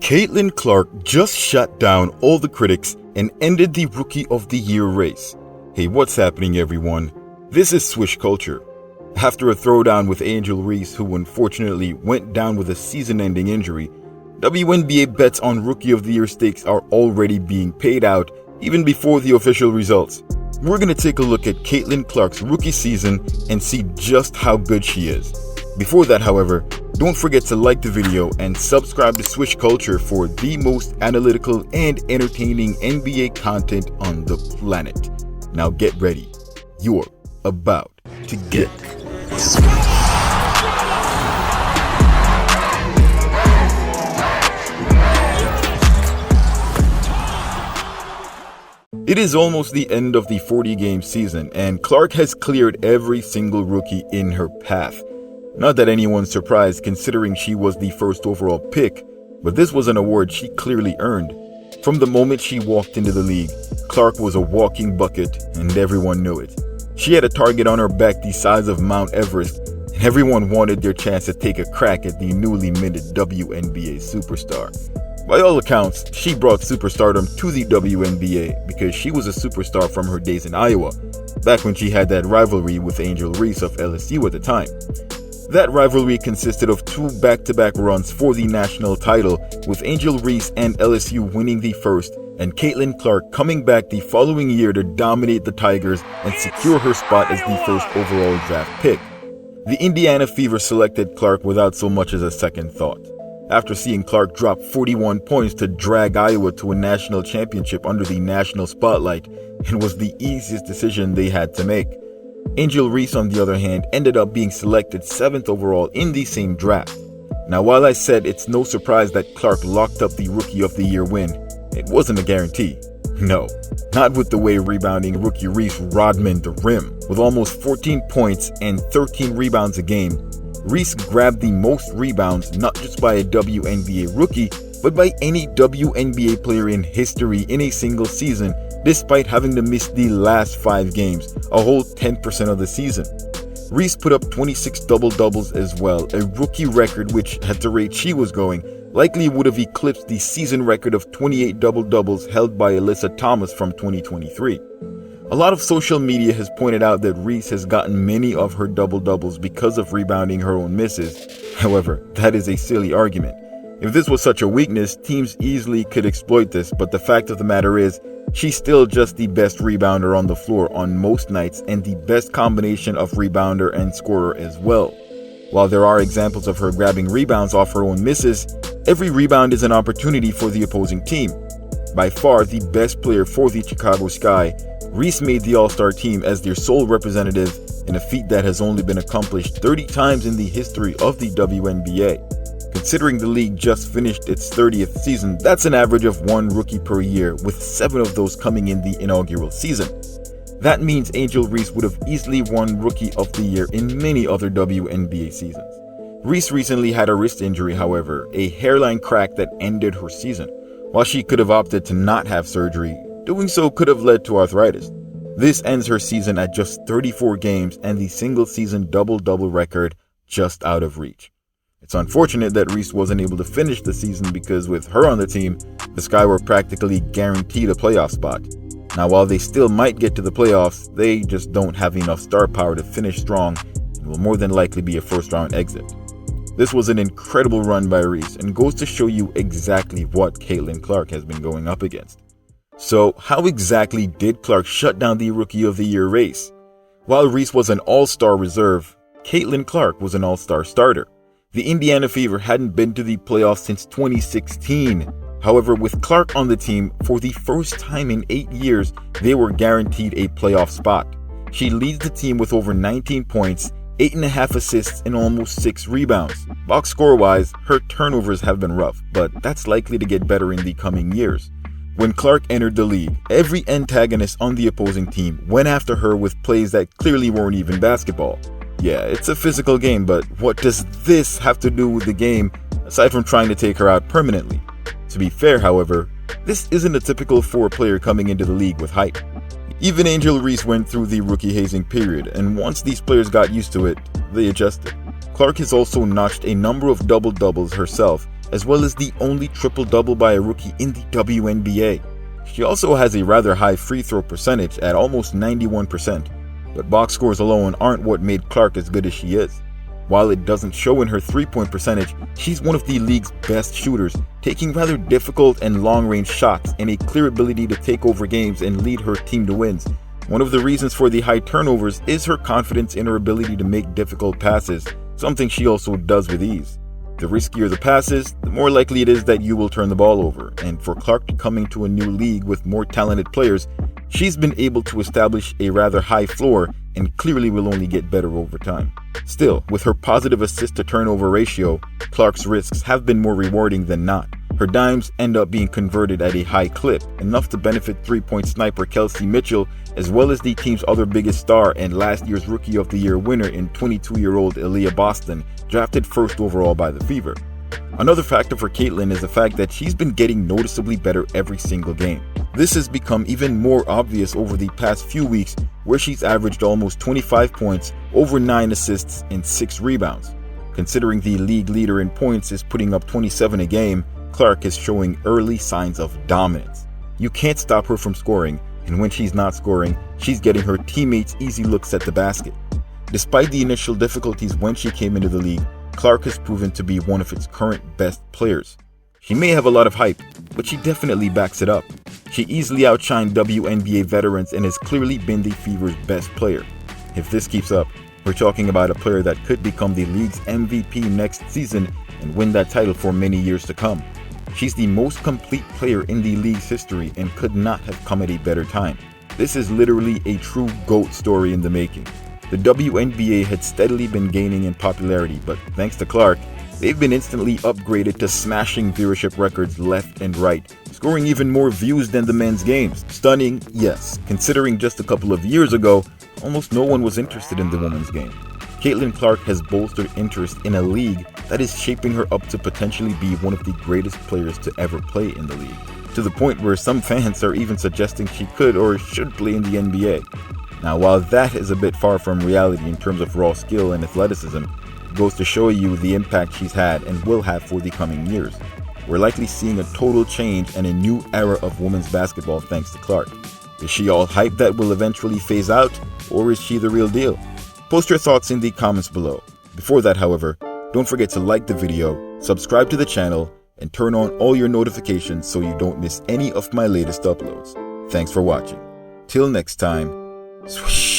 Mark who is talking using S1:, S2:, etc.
S1: Caitlin Clark just shut down all the critics and ended the Rookie of the Year race. Hey, what's happening, everyone? This is Swish Culture. After a throwdown with Angel Reese, who unfortunately went down with a season-ending injury, WNBA bets on Rookie of the Year stakes are already being paid out even before the official results. We're going to take a look at Caitlin Clark's rookie season and see just how good she is. Before that, however, don't forget to like the video and subscribe to Swish Culture for the most analytical and entertaining NBA content on the planet. Now get ready. You're about to get It is almost the end of the 40-game season, and Clark has cleared every single rookie in her path. Not that anyone's surprised considering she was the first overall pick, but this was an award she clearly earned. From the moment she walked into the league, Clark was a walking bucket, and everyone knew it. She had a target on her back the size of Mount Everest, and everyone wanted their chance to take a crack at the newly minted WNBA superstar. By all accounts, she brought superstardom to the WNBA because she was a superstar from her days in Iowa, back when she had that rivalry with Angel Reese of LSU at the time. That rivalry consisted of 2 back-to-back runs for the national title, with Angel Reese and LSU winning the first, and Caitlin Clark coming back the following year to dominate the Tigers and secure her spot as the first overall draft pick. The Indiana Fever selected Clark without so much as a second thought, after seeing Clark drop 41 points to drag Iowa to a national championship under the national spotlight, and was the easiest decision they had to make. Angel Reese, on the other hand, ended up being selected 7th overall in the same draft. Now, while I said it's no surprise that Clark locked up the Rookie of the Year win, it wasn't a guarantee. No, not with the way rebounding rookie Reese rodmaned the rim. With almost 14 points and 13 rebounds a game, Reese grabbed the most rebounds not just by a WNBA rookie, but by any WNBA player in history in a single season, despite having to miss the last 5 games, a whole 10% of the season. Reese put up 26 double-doubles as well, a rookie record which, at the rate she was going, likely would have eclipsed the season record of 28 double-doubles held by Alyssa Thomas from 2023. A lot of social media has pointed out that Reese has gotten many of her double-doubles because of rebounding her own misses. However, that is a silly argument. If this was such a weakness, teams easily could exploit this, but the fact of the matter is, she's still just the best rebounder on the floor on most nights and the best combination of rebounder and scorer as well. While there are examples of her grabbing rebounds off her own misses, every rebound is an opportunity for the opposing team. By far the best player for the Chicago Sky, Reese made the All-Star team as their sole representative in a feat that has only been accomplished 30 times in the history of the WNBA. Considering the league just finished its 30th season, that's an average of 1 rookie per year, with 7 of those coming in the inaugural season. That means Angel Reese would have easily won Rookie of the Year in many other WNBA seasons. Reese recently had a wrist injury, however, a hairline crack that ended her season. While she could have opted to not have surgery, doing so could have led to arthritis. This ends her season at just 34 games and the single-season double-double record just out of reach. It's unfortunate that Reese wasn't able to finish the season because with her on the team, the Sky were practically guaranteed a playoff spot. Now, while they still might get to the playoffs, they just don't have enough star power to finish strong and will more than likely be a first-round exit. This was an incredible run by Reese and goes to show you exactly what Caitlin Clark has been going up against. So, how exactly did Clark shut down the Rookie of the Year race? While Reese was an all-star reserve, Caitlin Clark was an all-star starter. The Indiana Fever hadn't been to the playoffs since 2016. However, with Clark on the team, for the first time in 8 years, they were guaranteed a playoff spot. She leads the team with over 19 points, 8.5 assists, and almost 6 rebounds. Box score-wise, her turnovers have been rough, but that's likely to get better in the coming years. When Clark entered the league, every antagonist on the opposing team went after her with plays that clearly weren't even basketball. Yeah, it's a physical game, but what does this have to do with the game aside from trying to take her out permanently? To be fair, however, this isn't a typical 4-player coming into the league with hype. Even Angel Reese went through the rookie hazing period, and once these players got used to it, they adjusted. Clark has also notched a number of double-doubles herself, as well as the only triple-double by a rookie in the WNBA. She also has a rather high free throw percentage at almost 91%, but box scores alone aren't what made Clark as good as she is. While it doesn't show in her three-point percentage, she's one of the league's best shooters, taking rather difficult and long-range shots and a clear ability to take over games and lead her team to wins. One of the reasons for the high turnovers is her confidence in her ability to make difficult passes, something she also does with ease. The riskier the passes, the more likely it is that you will turn the ball over, and for Clark coming to a new league with more talented players, she's been able to establish a rather high floor and clearly will only get better over time. Still, with her positive assist-to-turnover ratio, Clark's risks have been more rewarding than not. Her dimes end up being converted at a high clip, enough to benefit three-point sniper Kelsey Mitchell, as well as the team's other biggest star and last year's Rookie of the Year winner in 22-year-old Aaliyah Boston, drafted first overall by the Fever. Another factor for Caitlin is the fact that she's been getting noticeably better every single game. This has become even more obvious over the past few weeks, where she's averaged almost 25 points, over 9 assists, and 6 rebounds. Considering the league leader in points is putting up 27 a game, Clark is showing early signs of dominance. You can't stop her from scoring, and when she's not scoring, she's getting her teammates easy looks at the basket. Despite the initial difficulties when she came into the league, Clark has proven to be one of its current best players. She may have a lot of hype, but she definitely backs it up. She easily outshined WNBA veterans and has clearly been the Fever's best player. If this keeps up, we're talking about a player that could become the league's MVP next season and win that title for many years to come. She's the most complete player in the league's history and could not have come at a better time. This is literally a true GOAT story in the making. The WNBA had steadily been gaining in popularity, but thanks to Clark, they've been instantly upgraded to smashing viewership records left and right, scoring even more views than the men's games. Stunning, yes, considering just a couple of years ago, almost no one was interested in the women's game. Caitlin Clark has bolstered interest in a league that is shaping her up to potentially be one of the greatest players to ever play in the league, to the point where some fans are even suggesting she could or should play in the NBA. Now, while that is a bit far from reality in terms of raw skill and athleticism, it goes to show you the impact she's had and will have for the coming years. We're likely seeing a total change and a new era of women's basketball thanks to Clark. Is she all hype that will eventually phase out, or is she the real deal? Post your thoughts in the comments below. Before that, however, don't forget to like the video, subscribe to the channel, and turn on all your notifications so you don't miss any of my latest uploads. Thanks for watching. Till next time, swish!